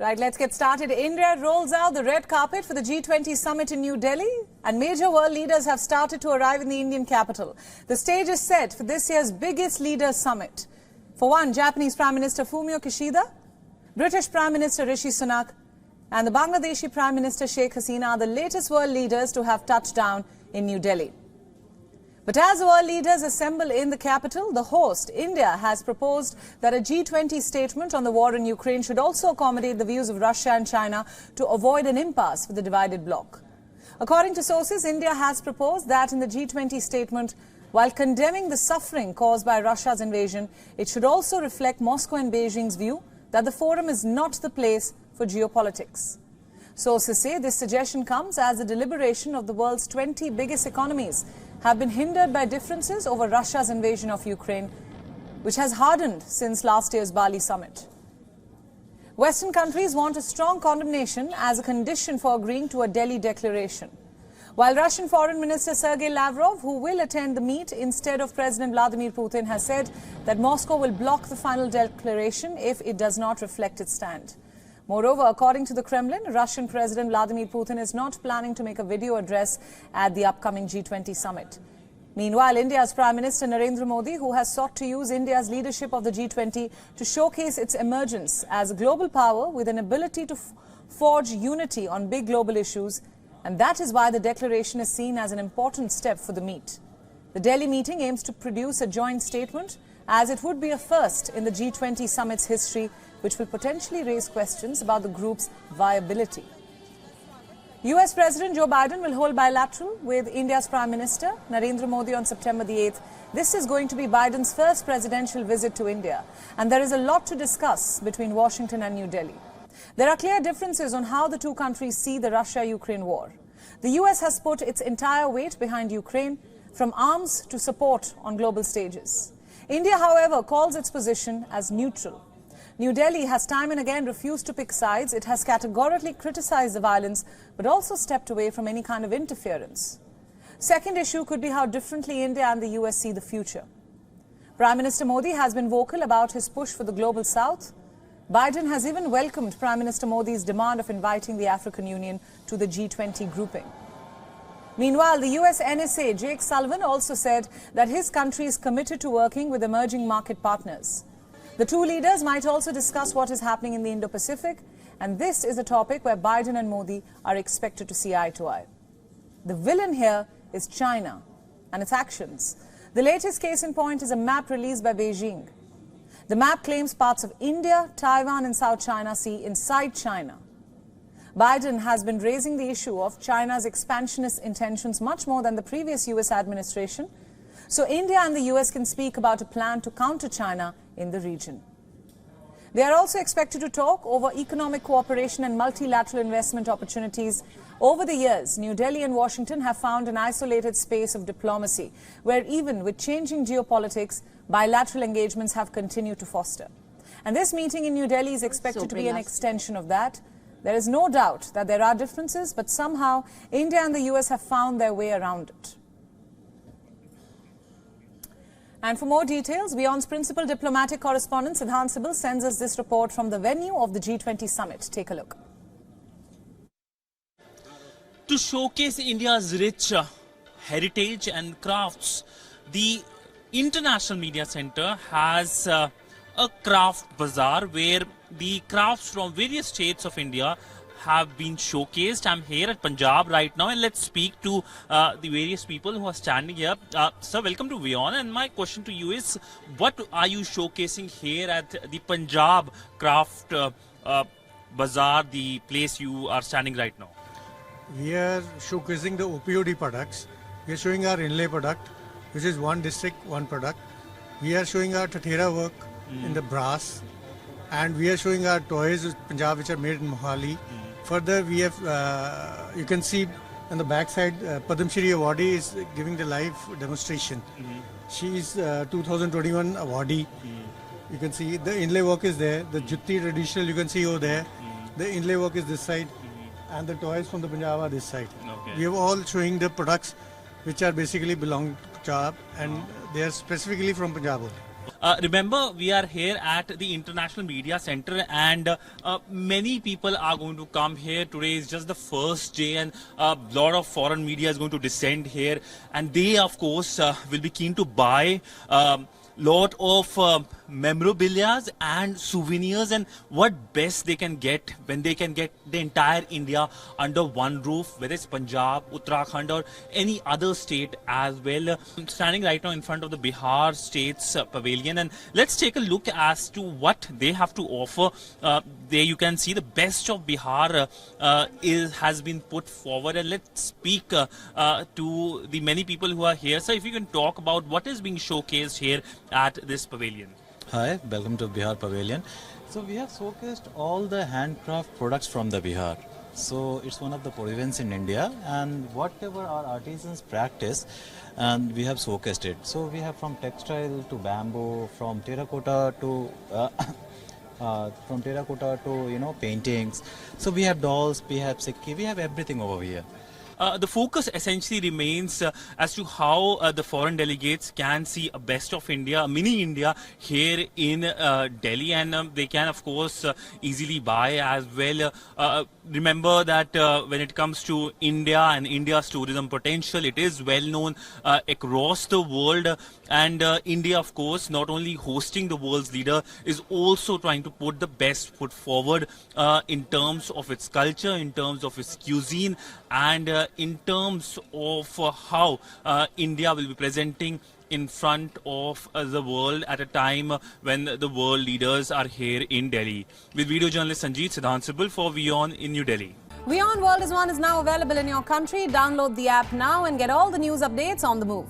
Right, let's get started. India rolls out the red carpet for the G20 Summit in New Delhi, and major world leaders have started to arrive in the Indian capital. The stage is set for this year's biggest leaders summit. For one, Japanese Prime Minister Fumio Kishida, British Prime Minister Rishi Sunak, and the Bangladeshi Prime Minister Sheikh Hasina are the latest world leaders to have touched down in New Delhi. But as the world leaders assemble in the capital, the host, India, has proposed that a G20 statement on the war in Ukraine should also accommodate the views of Russia and China to avoid an impasse for the divided bloc. According to sources, India has proposed that in the G20 statement, while condemning the suffering caused by Russia's invasion, it should also reflect Moscow and Beijing's view that the forum is not the place for geopolitics. Sources say this suggestion comes as the deliberation of the world's 20 biggest economies have been hindered by differences over Russia's invasion of Ukraine, which has hardened since last year's Bali summit. Western countries want a strong condemnation as a condition for agreeing to a Delhi declaration. While Russian Foreign Minister Sergei Lavrov, who will attend the meet instead of President Vladimir Putin, has said that Moscow will block the final declaration if it does not reflect its stand. Moreover, according to the Kremlin, Russian President Vladimir Putin is not planning to make a video address at the upcoming G20 summit. Meanwhile, India's Prime Minister Narendra Modi, who has sought to use India's leadership of the G20 to showcase its emergence as a global power with an ability to forge unity on big global issues, and that is why the declaration is seen as an important step for the meet. The Delhi meeting aims to produce a joint statement, as it would be a first in the G20 summit's history, which will potentially raise questions about the group's viability. US President Joe Biden will hold bilateral with India's Prime Minister Narendra Modi on September the 8th. This is going to be Biden's first presidential visit to India, and there is a lot to discuss between Washington and New Delhi. There are clear differences on how the two countries see the Russia-Ukraine war. The US has put its entire weight behind Ukraine, from arms to support on global stages. India, however, calls its position as neutral. New Delhi has time and again refused to pick sides. It has categorically criticized the violence, but also stepped away from any kind of interference. Second issue could be how differently India and the US see the future. Prime Minister Modi has been vocal about his push for the global south. Biden has even welcomed Prime Minister Modi's demand of inviting the African Union to the G20 grouping. Meanwhile, the US NSA, Jake Sullivan, also said that his country is committed to working with emerging market partners. The two leaders might also discuss what is happening in the Indo-Pacific, and this is a topic where Biden and Modi are expected to see eye to eye. The villain here is China and its actions. The latest case in point is a map released by Beijing. The map claims parts of India, Taiwan and South China Sea inside China. Biden has been raising the issue of China's expansionist intentions much more than the previous US administration, so India and the US can speak about a plan to counter China in the region. They are also expected to talk over economic cooperation and multilateral investment opportunities. Over the years, New Delhi and Washington have found an isolated space of diplomacy, where even with changing geopolitics, bilateral engagements have continued to foster. And this meeting in New Delhi is expected to be an extension of that. There is no doubt that there are differences, but somehow India and the US have found their way around it. And for more details, WION's principal diplomatic correspondent Siddhant Sibal sends us this report from the venue of the G20 Summit. Take a look. To showcase India's rich heritage and crafts, the International Media Center has a craft bazaar where the crafts from various states of India have been showcased. I'm here at Punjab right now, and let's speak to the various people who are standing here. Sir, welcome to WION, and my question to you is, what are you showcasing here at the Punjab Craft Bazaar, the place you are standing right now? We are showcasing the OPOD products. We are showing our inlay product, which is one district, one product. We are showing our Tatera work in the brass, and we are showing our toys in Punjab, which are made in Mohali. Further, we have, you can see on the back side, Padam Shri awardee is giving the live demonstration. She is 2021 awardee. You can see the inlay work is there. The Jutti traditional you can see over there. The inlay work is this side, and the toys from the Punjab are this side. We are all showing the products which are basically belong to Punjab, and they are specifically from Punjab. Remember, we are here at the International Media Center, and many people are going to come here. Today is just the first day, and a lot of foreign media is going to descend here, and they, of course, will be keen to buy lot of memorabilia and souvenirs, and what best they can get when they can get the entire India under one roof, whether it's Punjab, Uttarakhand or any other state as well. I'm standing right now in front of the Bihar State's pavilion, and let's take a look as to what they have to offer. There you can see the best of Bihar has been put forward, and let's speak to the many people who are here. So if you can talk about what is being showcased here at this pavilion. Hi, welcome to Bihar Pavilion. So we have showcased all the handcraft products from the Bihar. So it's one of the provinces in India, and whatever our artisans practice, and we have showcased it. So we have from textile to bamboo, from terracotta to paintings. So we have dolls, we have sikki, we have everything over here. The focus essentially remains as to how the foreign delegates can see a best of India, a mini India here in Delhi, and they can of course easily buy as well. Remember that when it comes to India and India's tourism potential, it is well known across the world, and India of course not only hosting the world's leader is also trying to put the best foot forward in terms of its culture, in terms of its cuisine, and in terms of how India will be presenting in front of the world at a time when the world leaders are here in Delhi. With video journalist Sanjeet Siddhansibal for WION in New Delhi. WION World is now available in your country. Download the app now and get all the news updates on the move.